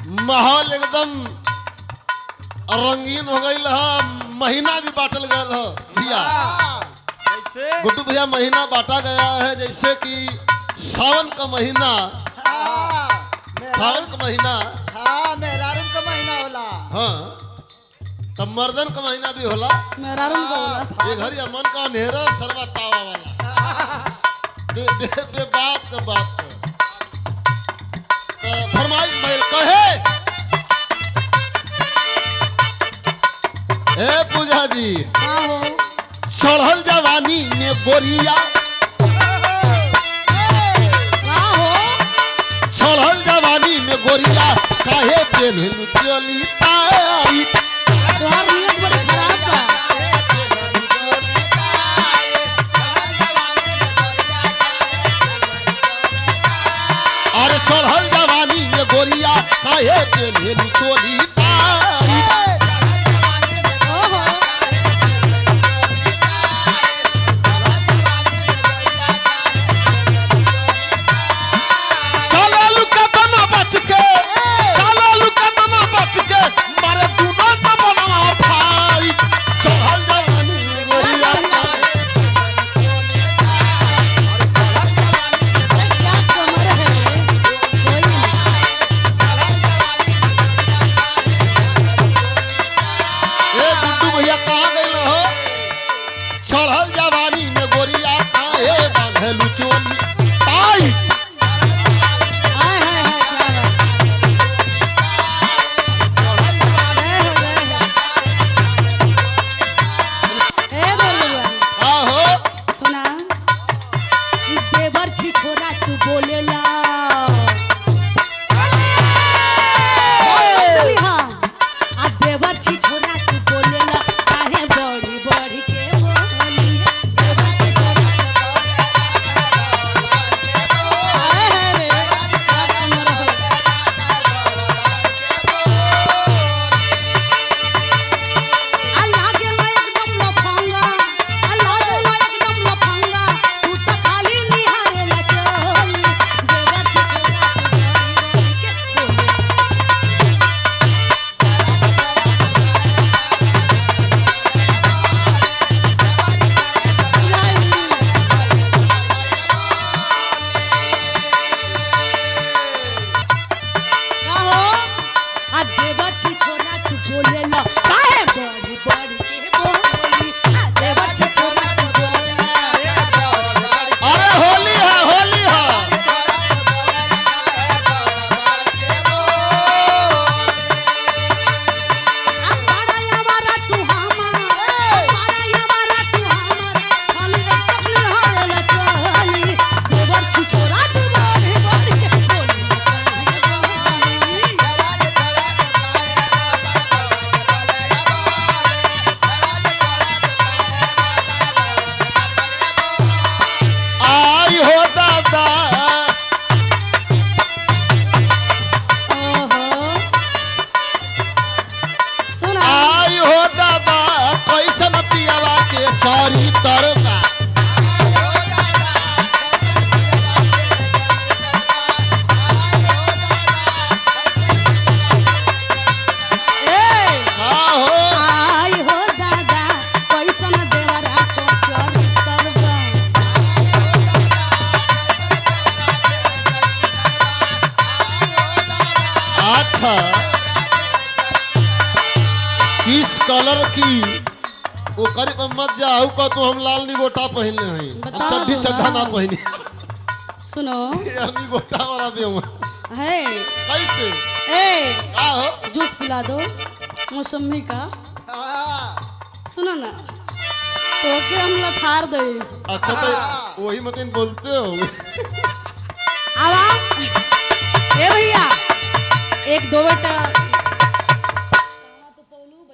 माहौल एकदम रंगीन हो गई है। महीना भी बांटल गया है भैया। गुड्डू भैया महीना बांटा गया है जैसे कि सावन का महीना। सावन का महीना मेहरारून का महीना होला। हाँ तब मर्दन का महीना भी होला। मेहरारून का होला। ये घर मन का अंधेरा सरवा तावा वाला बे बाप का बाप तो फरमाइश भइल कहे ए पूजा जी चढ़ल जवानी में गोरिया चढ़ल जवानी में गोरिया काहे पेन्हलु चोली टाइट। तोहार नियत बड़ी खराब बा। अरे चढ़ल जवानी में गोरिया काहे पेन्हलु चोली टाइट। ओहो चलो लुका तना बच के चलो लुका तना बच के मारे दूना तो बनवा भाई। चढ़ल जवानी में गोरिया क्या कमर है कोई नहीं। ए गुड्डू भैया कहाँ गइल हो। चढ़ल जवानी में गोरिया काहे बांधलु चोली टाइट। हाय हाय हाय क्या बात। जय हो जय हो। ए बोलुआ का हो सुना देवर छी छोरा तू बोलेला चली हाँ आ देवर छी छोरा तू बोलेला काहे बड़ी बड़ी के बोली देवर छी छोरा हाय हाय रे क्या कमर हो। अल्लाह के ला एकदम लफंगा अल्लाह के ला एकदम लफंगा तू तो खाली निहारे ला चली देवर छी छोरा तू बड़ी बड़ी के बोले। का हो आ देवर छी छोरा तू बोलेला काहे बड़ी बड़ी के बोली आ देवर छी छोरा तू बोलेला अरे होली है होली है। हमारा यावारा तू हमारा यावारा तू हमारा खाली एक टपली हारेला चली देवर छी छोरा तू बड़ी बड़ी के बोली आई हो दादा ओहो सुना आई हो दादा कैसन पियावा के सारी तरबा। ए का हो आई हो दादा कैसन देवरा को चोरी करबा अच्छा किस कलर की वो करीब मत जाऊ का तो हम लाल निगोटा पहनले हैं बताओ चड्ढी तो चड्ढा ना। ना पहनी सुनो यार निगोटा वाला भी हूँ है कैसे ए का हो जूस पिला दो मौसमी का सुनो ना तो के हम लथार दे अच्छा तो वही मतलब बोलते हो आवा ए भैया एक दो बेटा